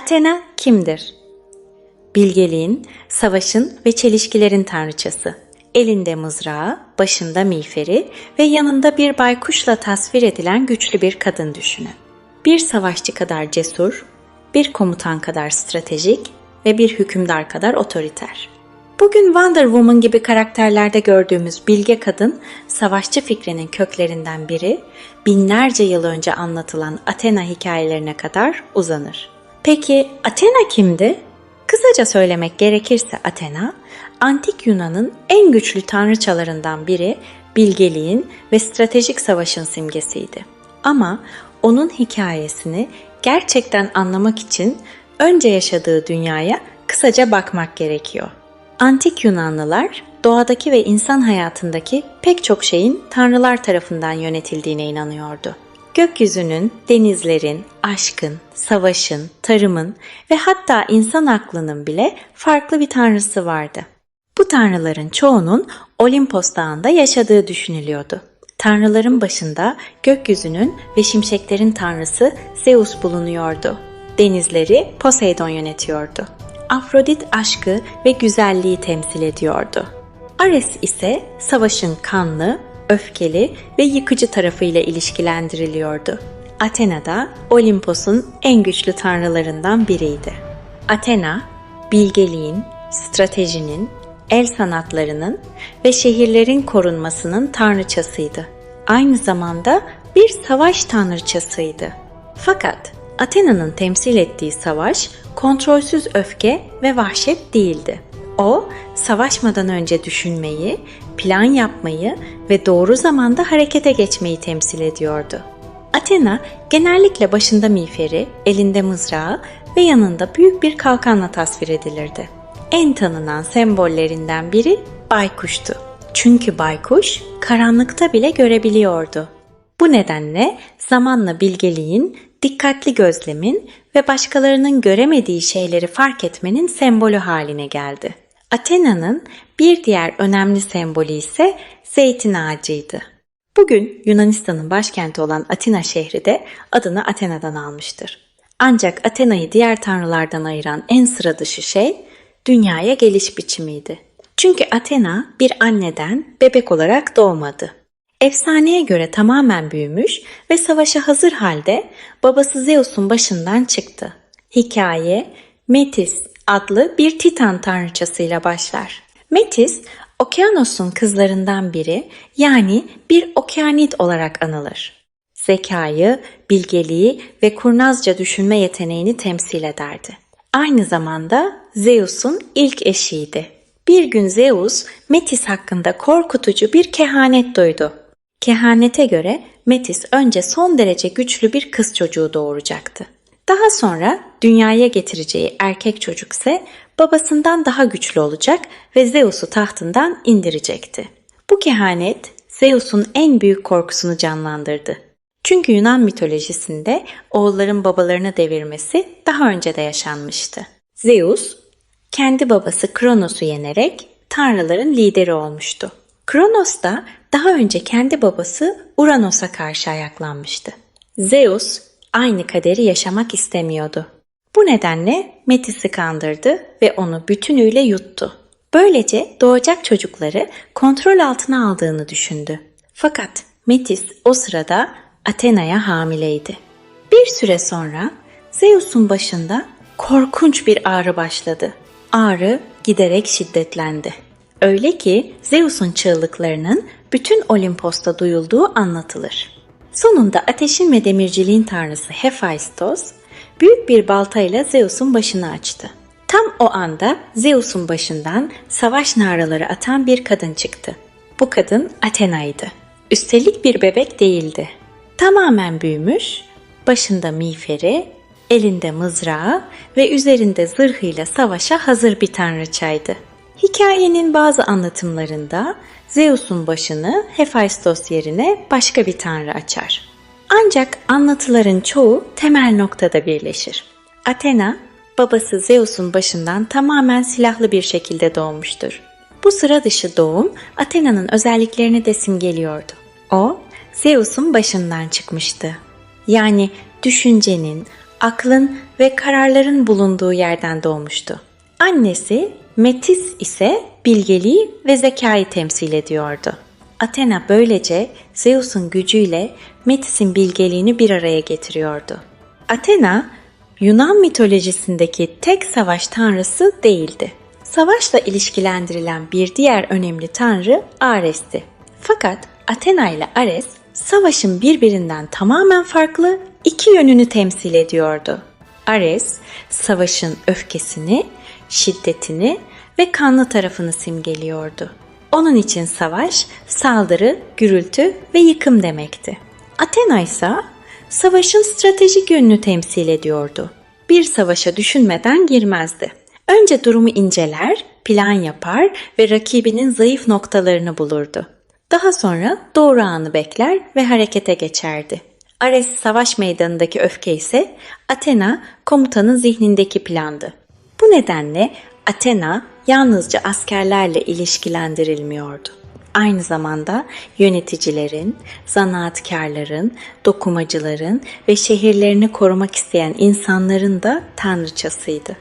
Athena kimdir? Bilgeliğin, savaşın ve çelişkilerin tanrıçası. Elinde mızrağı, başında miğferi ve yanında bir baykuşla tasvir edilen güçlü bir kadın düşünün. Bir savaşçı kadar cesur, bir komutan kadar stratejik ve bir hükümdar kadar otoriter. Bugün Wonder Woman gibi karakterlerde gördüğümüz bilge kadın, savaşçı fikrinin köklerinden biri, binlerce yıl önce anlatılan Athena hikayelerine kadar uzanır. Peki Athena kimdi? Kısaca söylemek gerekirse Athena, Antik Yunan'ın en güçlü tanrıçalarından biri, bilgeliğin ve stratejik savaşın simgesiydi. Ama onun hikayesini gerçekten anlamak için önce yaşadığı dünyaya kısaca bakmak gerekiyor. Antik Yunanlılar, doğadaki ve insan hayatındaki pek çok şeyin tanrılar tarafından yönetildiğine inanıyordu. Gökyüzünün, denizlerin, aşkın, savaşın, tarımın ve hatta insan aklının bile farklı bir tanrısı vardı. Bu tanrıların çoğunun Olimpos Dağı'nda yaşadığı düşünülüyordu. Tanrıların başında gökyüzünün ve şimşeklerin tanrısı Zeus bulunuyordu. Denizleri Poseidon yönetiyordu. Afrodit aşkı ve güzelliği temsil ediyordu. Ares ise savaşın kanlı, öfkeli ve yıkıcı tarafıyla ilişkilendiriliyordu. Athena da Olimpos'un en güçlü tanrılarından biriydi. Athena, bilgeliğin, stratejinin, el sanatlarının ve şehirlerin korunmasının tanrıçasıydı. Aynı zamanda bir savaş tanrıçasıydı. Fakat Athena'nın temsil ettiği savaş kontrolsüz öfke ve vahşet değildi. O, savaşmadan önce düşünmeyi, plan yapmayı ve doğru zamanda harekete geçmeyi temsil ediyordu. Athena genellikle başında miğferi, elinde mızrağı ve yanında büyük bir kalkanla tasvir edilirdi. En tanınan sembollerinden biri baykuştu. Çünkü baykuş karanlıkta bile görebiliyordu. Bu nedenle zamanla bilgeliğin, dikkatli gözlemin ve başkalarının göremediği şeyleri fark etmenin sembolü haline geldi. Athena'nın bir diğer önemli sembolü ise zeytin ağacıydı. Bugün Yunanistan'ın başkenti olan Atina şehri de adını Athena'dan almıştır. Ancak Athena'yı diğer tanrılardan ayıran en sıra dışı şey dünyaya geliş biçimiydi. Çünkü Athena bir anneden bebek olarak doğmadı. Efsaneye göre tamamen büyümüş ve savaşa hazır halde babası Zeus'un başından çıktı. Hikaye Metis adlı bir Titan tanrıçasıyla başlar. Metis, Okyanos'un kızlarından biri, yani bir okyanit olarak anılır. Zekayı, bilgeliği ve kurnazca düşünme yeteneğini temsil ederdi. Aynı zamanda Zeus'un ilk eşiydi. Bir gün Zeus, Metis hakkında korkutucu bir kehanet duydu. Kehanete göre Metis önce son derece güçlü bir kız çocuğu doğuracaktı. Daha sonra dünyaya getireceği erkek çocuk ise babasından daha güçlü olacak ve Zeus'u tahtından indirecekti. Bu kehanet Zeus'un en büyük korkusunu canlandırdı. Çünkü Yunan mitolojisinde oğulların babalarını devirmesi daha önce de yaşanmıştı. Zeus, kendi babası Kronos'u yenerek tanrıların lideri olmuştu. Kronos da daha önce kendi babası Uranos'a karşı ayaklanmıştı. Zeus aynı kaderi yaşamak istemiyordu. Bu nedenle Metis'i kandırdı ve onu bütünüyle yuttu. Böylece doğacak çocukları kontrol altına aldığını düşündü. Fakat Metis o sırada Athena'ya hamileydi. Bir süre sonra Zeus'un başında korkunç bir ağrı başladı. Ağrı giderek şiddetlendi. Öyle ki Zeus'un çığlıklarının bütün Olimpos'ta duyulduğu anlatılır. Sonunda ateşin ve demirciliğin tanrısı Hephaistos büyük bir baltayla Zeus'un başını açtı. Tam o anda Zeus'un başından savaş naraları atan bir kadın çıktı. Bu kadın Athena'ydı. Üstelik bir bebek değildi. Tamamen büyümüş, başında miğferi, elinde mızrağı ve üzerinde zırhıyla savaşa hazır bir tanrıçaydı. Hikayenin bazı anlatımlarında Zeus'un başını Hephaistos yerine başka bir tanrı açar. Ancak anlatıların çoğu temel noktada birleşir. Athena, babası Zeus'un başından tamamen silahlı bir şekilde doğmuştur. Bu sıra dışı doğum Athena'nın özelliklerini de simgeliyordu. O, Zeus'un başından çıkmıştı. Yani düşüncenin, aklın ve kararların bulunduğu yerden doğmuştu. Annesi Metis ise bilgeliği ve zekayı temsil ediyordu. Athena böylece Zeus'un gücüyle Metis'in bilgeliğini bir araya getiriyordu. Athena, Yunan mitolojisindeki tek savaş tanrısı değildi. Savaşla ilişkilendirilen bir diğer önemli tanrı Ares'ti. Fakat Athena ile Ares, savaşın birbirinden tamamen farklı iki yönünü temsil ediyordu. Ares, savaşın öfkesini, şiddetini ve kanlı tarafını simgeliyordu. Onun için savaş, saldırı, gürültü ve yıkım demekti. Athena ise savaşın stratejik yönünü temsil ediyordu. Bir savaşa düşünmeden girmezdi. Önce durumu inceler, plan yapar ve rakibinin zayıf noktalarını bulurdu. Daha sonra doğru anı bekler ve harekete geçerdi. Ares savaş meydanındaki öfke ise Athena komutanın zihnindeki plandı. Bu nedenle Athena yalnızca askerlerle ilişkilendirilmiyordu. Aynı zamanda yöneticilerin, zanaatkarların, dokumacıların ve şehirlerini korumak isteyen insanların da tanrıçasıydı.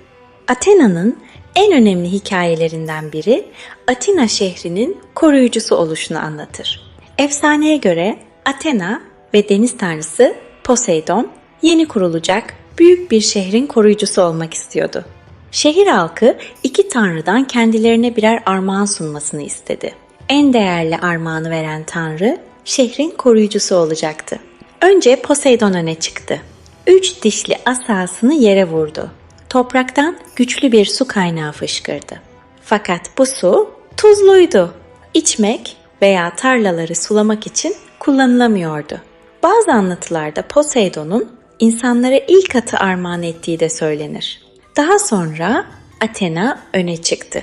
Athena'nın en önemli hikayelerinden biri Atina şehrinin koruyucusu oluşunu anlatır. Efsaneye göre Athena ve deniz tanrısı Poseidon yeni kurulacak büyük bir şehrin koruyucusu olmak istiyordu. Şehir halkı iki tanrıdan kendilerine birer armağan sunmasını istedi. En değerli armağanı veren tanrı şehrin koruyucusu olacaktı. Önce Poseidon öne çıktı. 3 dişli asasını yere vurdu. Topraktan güçlü bir su kaynağı fışkırdı. Fakat bu su tuzluydu. İçmek veya tarlaları sulamak için kullanılamıyordu. Bazı anlatılarda Poseidon'un insanlara ilk atı armağan ettiği de söylenir. Daha sonra Athena öne çıktı.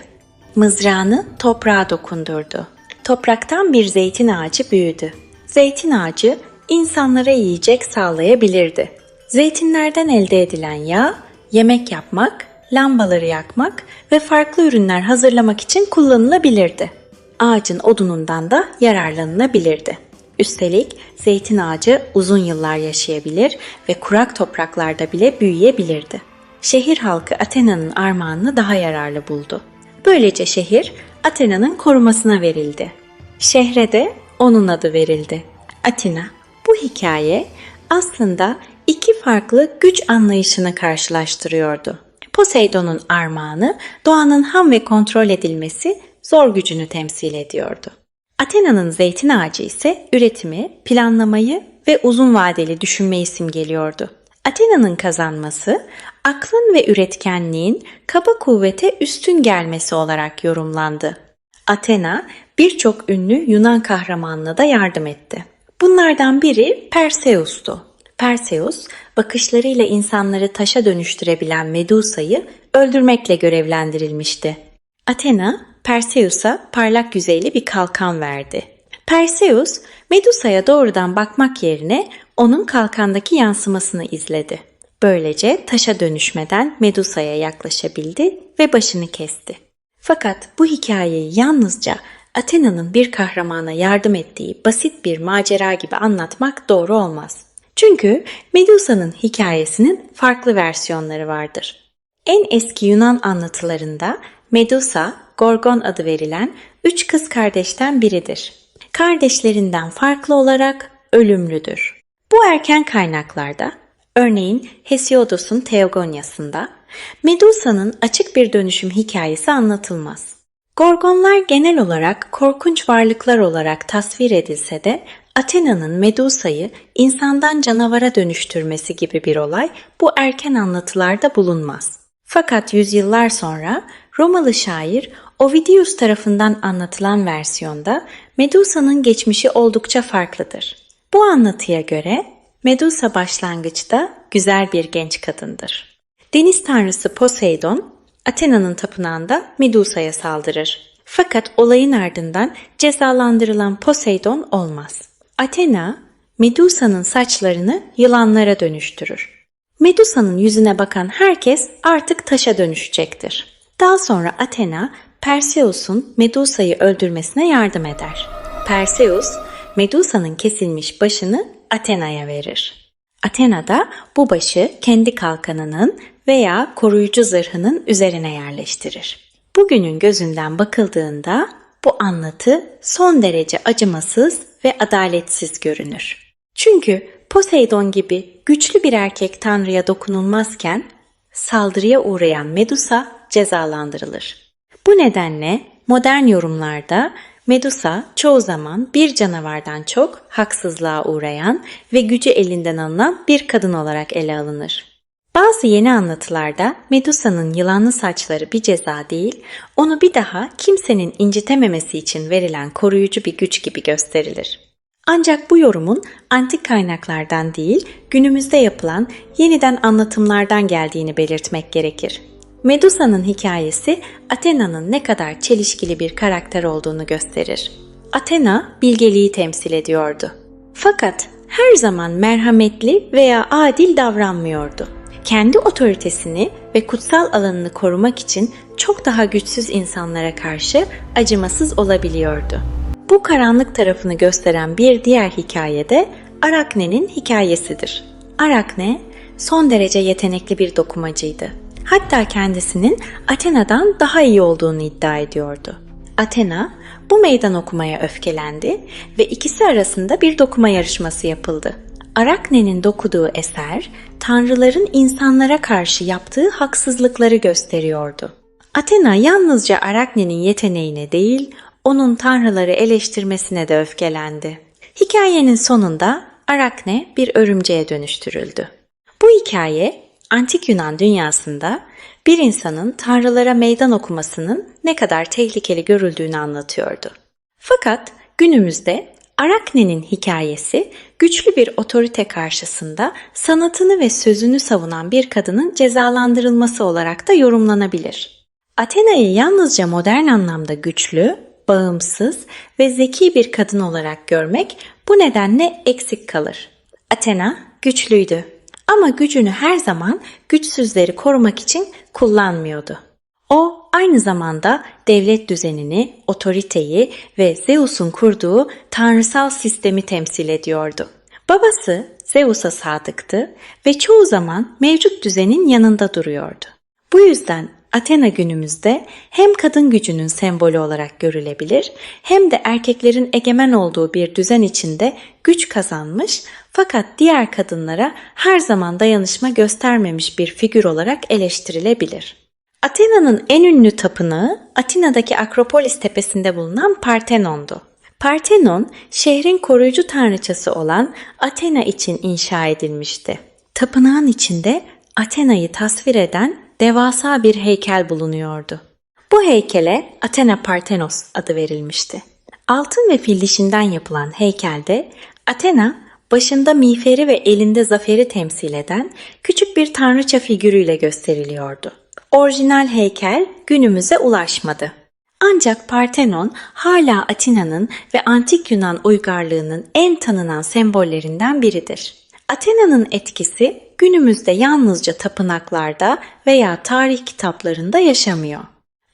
Mızrağını toprağa dokundurdu. Topraktan bir zeytin ağacı büyüdü. Zeytin ağacı insanlara yiyecek sağlayabilirdi. Zeytinlerden elde edilen yağ, yemek yapmak, lambaları yakmak ve farklı ürünler hazırlamak için kullanılabilirdi. Ağacın odunundan da yararlanılabilirdi. Üstelik zeytin ağacı uzun yıllar yaşayabilir ve kurak topraklarda bile büyüyebilirdi. Şehir halkı Athena'nın armağanını daha yararlı buldu. Böylece şehir Athena'nın korumasına verildi. Şehre de onun adı verildi. Athena. Bu hikaye aslında iki farklı güç anlayışını karşılaştırıyordu. Poseidon'un armağanı doğanın ham ve kontrol edilmesi zor gücünü temsil ediyordu. Athena'nın zeytin ağacı ise üretimi, planlamayı ve uzun vadeli düşünmeyi simgeliyordu. Athena'nın kazanması, aklın ve üretkenliğin kaba kuvvete üstün gelmesi olarak yorumlandı. Athena birçok ünlü Yunan kahramanına da yardım etti. Bunlardan biri Perseus'tu. Perseus, bakışlarıyla insanları taşa dönüştürebilen Medusa'yı öldürmekle görevlendirilmişti. Athena, Perseus'a parlak yüzeyli bir kalkan verdi. Perseus, Medusa'ya doğrudan bakmak yerine onun kalkandaki yansımasını izledi. Böylece taşa dönüşmeden Medusa'ya yaklaşabildi ve başını kesti. Fakat bu hikayeyi yalnızca Athena'nın bir kahramana yardım ettiği basit bir macera gibi anlatmak doğru olmaz. Çünkü Medusa'nın hikayesinin farklı versiyonları vardır. En eski Yunan anlatılarında Medusa, Gorgon adı verilen 3 kız kardeşten biridir. Kardeşlerinden farklı olarak ölümlüdür. Bu erken kaynaklarda, örneğin Hesiodos'un Teogonyası'nda, Medusa'nın açık bir dönüşüm hikayesi anlatılmaz. Gorgonlar genel olarak korkunç varlıklar olarak tasvir edilse de Athena'nın Medusa'yı insandan canavara dönüştürmesi gibi bir olay bu erken anlatılarda bulunmaz. Fakat yüzyıllar sonra Romalı şair Ovidius tarafından anlatılan versiyonda Medusa'nın geçmişi oldukça farklıdır. Bu anlatıya göre Medusa başlangıçta güzel bir genç kadındır. Deniz tanrısı Poseidon, Athena'nın tapınağında Medusa'ya saldırır. Fakat olayın ardından cezalandırılan Poseidon olmaz. Athena, Medusa'nın saçlarını yılanlara dönüştürür. Medusa'nın yüzüne bakan herkes artık taşa dönüşecektir. Daha sonra Athena, Perseus'un Medusa'yı öldürmesine yardım eder. Perseus, Medusa'nın kesilmiş başını Athena'ya verir. Athena da bu başı kendi kalkanının veya koruyucu zırhının üzerine yerleştirir. Bugünün gözünden bakıldığında bu anlatı son derece acımasız ve adaletsiz görünür. Çünkü Poseidon gibi güçlü bir erkek tanrıya dokunulmazken saldırıya uğrayan Medusa cezalandırılır. Bu nedenle modern yorumlarda Medusa çoğu zaman bir canavardan çok haksızlığa uğrayan ve gücü elinden alınan bir kadın olarak ele alınır. Bazı yeni anlatılarda Medusa'nın yılanlı saçları bir ceza değil, onu bir daha kimsenin incitememesi için verilen koruyucu bir güç gibi gösterilir. Ancak bu yorumun antik kaynaklardan değil, günümüzde yapılan yeniden anlatımlardan geldiğini belirtmek gerekir. Medusa'nın hikayesi Athena'nın ne kadar çelişkili bir karakter olduğunu gösterir. Athena bilgeliği temsil ediyordu. Fakat her zaman merhametli veya adil davranmıyordu. Kendi otoritesini ve kutsal alanını korumak için çok daha güçsüz insanlara karşı acımasız olabiliyordu. Bu karanlık tarafını gösteren bir diğer hikaye de Arakne'nin hikayesidir. Arakne son derece yetenekli bir dokumacıydı. Hatta kendisinin Athena'dan daha iyi olduğunu iddia ediyordu. Athena bu meydan okumaya öfkelendi ve ikisi arasında bir dokuma yarışması yapıldı. Arakne'nin dokuduğu eser, tanrıların insanlara karşı yaptığı haksızlıkları gösteriyordu. Athena yalnızca Arakne'nin yeteneğine değil, onun tanrıları eleştirmesine de öfkelendi. Hikayenin sonunda Arakne bir örümceğe dönüştürüldü. Bu hikaye, Antik Yunan dünyasında bir insanın tanrılara meydan okumasının ne kadar tehlikeli görüldüğünü anlatıyordu. Fakat günümüzde Arakne'nin hikayesi güçlü bir otorite karşısında sanatını ve sözünü savunan bir kadının cezalandırılması olarak da yorumlanabilir. Athena'yı yalnızca modern anlamda güçlü, bağımsız ve zeki bir kadın olarak görmek bu nedenle eksik kalır. Athena güçlüydü ama gücünü her zaman güçsüzleri korumak için kullanmıyordu. O aynı zamanda devlet düzenini, otoriteyi ve Zeus'un kurduğu tanrısal sistemi temsil ediyordu. Babası Zeus'a sadıktı ve çoğu zaman mevcut düzenin yanında duruyordu. Bu yüzden Athena günümüzde hem kadın gücünün sembolü olarak görülebilir hem de erkeklerin egemen olduğu bir düzen içinde güç kazanmış fakat diğer kadınlara her zaman dayanışma göstermemiş bir figür olarak eleştirilebilir. Athena'nın en ünlü tapınağı Atina'daki Akropolis tepesinde bulunan Partenon'du. Partenon, şehrin koruyucu tanrıçası olan Athena için inşa edilmişti. Tapınağın içinde Athena'yı tasvir eden devasa bir heykel bulunuyordu. Bu heykele Athena Parthenos adı verilmişti. Altın ve fil dişinden yapılan heykelde Athena başında miğferi ve elinde zaferi temsil eden küçük bir tanrıça figürüyle gösteriliyordu. Orijinal heykel günümüze ulaşmadı. Ancak Parthenon hala Atina'nın ve Antik Yunan uygarlığının en tanınan sembollerinden biridir. Athena'nın etkisi günümüzde yalnızca tapınaklarda veya tarih kitaplarında yaşamıyor.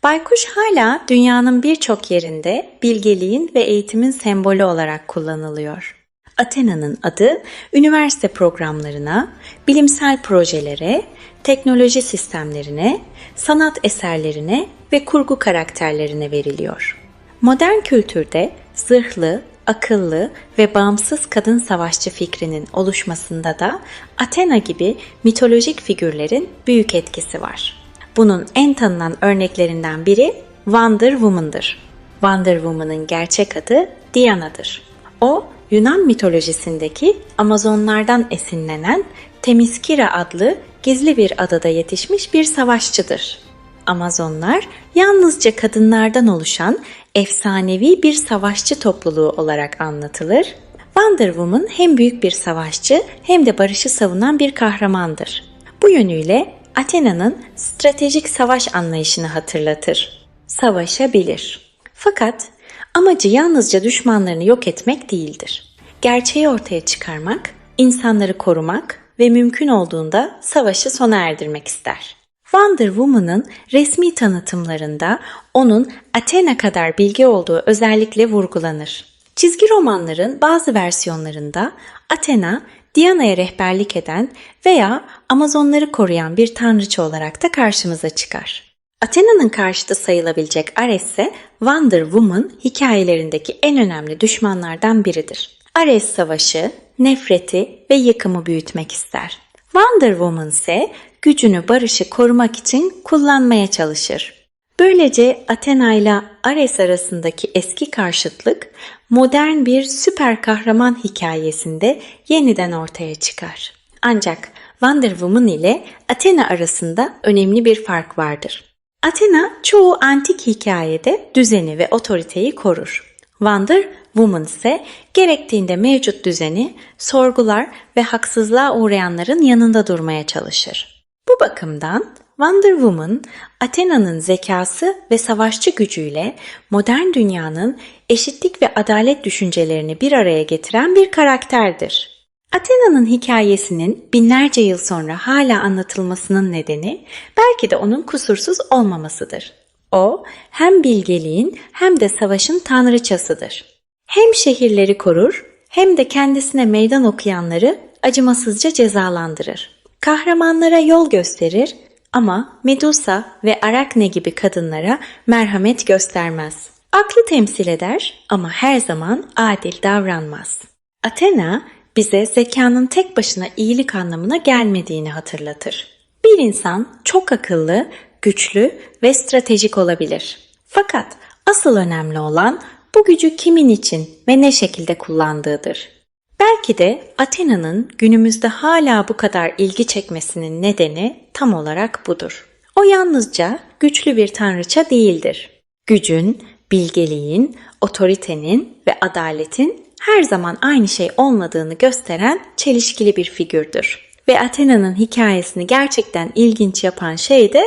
Baykuş hala dünyanın birçok yerinde bilgeliğin ve eğitimin sembolü olarak kullanılıyor. Athena'nın adı üniversite programlarına, bilimsel projelere, teknoloji sistemlerine, sanat eserlerine ve kurgu karakterlerine veriliyor. Modern kültürde zırhlı, akıllı ve bağımsız kadın savaşçı fikrinin oluşmasında da Athena gibi mitolojik figürlerin büyük etkisi var. Bunun en tanınan örneklerinden biri Wonder Woman'dır. Wonder Woman'ın gerçek adı Diana'dır. O, Yunan mitolojisindeki Amazonlardan esinlenen Themyscira adlı gizli bir adada yetişmiş bir savaşçıdır. Amazonlar yalnızca kadınlardan oluşan efsanevi bir savaşçı topluluğu olarak anlatılır. Wonder Woman hem büyük bir savaşçı hem de barışı savunan bir kahramandır. Bu yönüyle Athena'nın stratejik savaş anlayışını hatırlatır. Savaşabilir. Fakat amacı yalnızca düşmanlarını yok etmek değildir. Gerçeği ortaya çıkarmak, insanları korumak ve mümkün olduğunda savaşı sona erdirmek ister. Wonder Woman'ın resmi tanıtımlarında onun Athena kadar bilge olduğu özellikle vurgulanır. Çizgi romanların bazı versiyonlarında Athena Diana'ya rehberlik eden veya Amazonları koruyan bir tanrıça olarak da karşımıza çıkar. Athena'nın karşıtı sayılabilecek Ares ise Wonder Woman hikayelerindeki en önemli düşmanlardan biridir. Ares savaşı, nefreti ve yıkımı büyütmek ister. Wonder Woman ise gücünü barışı korumak için kullanmaya çalışır. Böylece Athena ile Ares arasındaki eski karşıtlık modern bir süper kahraman hikayesinde yeniden ortaya çıkar. Ancak Wonder Woman ile Athena arasında önemli bir fark vardır. Athena çoğu antik hikayede düzeni ve otoriteyi korur. Wonder Woman ise gerektiğinde mevcut düzeni sorgular ve haksızlığa uğrayanların yanında durmaya çalışır. Bu bakımdan Wonder Woman, Athena'nın zekası ve savaşçı gücüyle modern dünyanın eşitlik ve adalet düşüncelerini bir araya getiren bir karakterdir. Athena'nın hikayesinin binlerce yıl sonra hala anlatılmasının nedeni belki de onun kusursuz olmamasıdır. O hem bilgeliğin hem de savaşın tanrıçasıdır. Hem şehirleri korur hem de kendisine meydan okuyanları acımasızca cezalandırır. Kahramanlara yol gösterir ama Medusa ve Arakne gibi kadınlara merhamet göstermez. Aklı temsil eder ama her zaman adil davranmaz. Athena bize zekanın tek başına iyilik anlamına gelmediğini hatırlatır. Bir insan çok akıllı, güçlü ve stratejik olabilir. Fakat asıl önemli olan bu gücü kimin için ve ne şekilde kullandığıdır. Belki de Athena'nın günümüzde hala bu kadar ilgi çekmesinin nedeni tam olarak budur. O yalnızca güçlü bir tanrıça değildir. Gücün, bilgeliğin, otoritenin ve adaletin her zaman aynı şey olmadığını gösteren çelişkili bir figürdür. Ve Athena'nın hikayesini gerçekten ilginç yapan şey de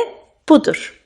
budur.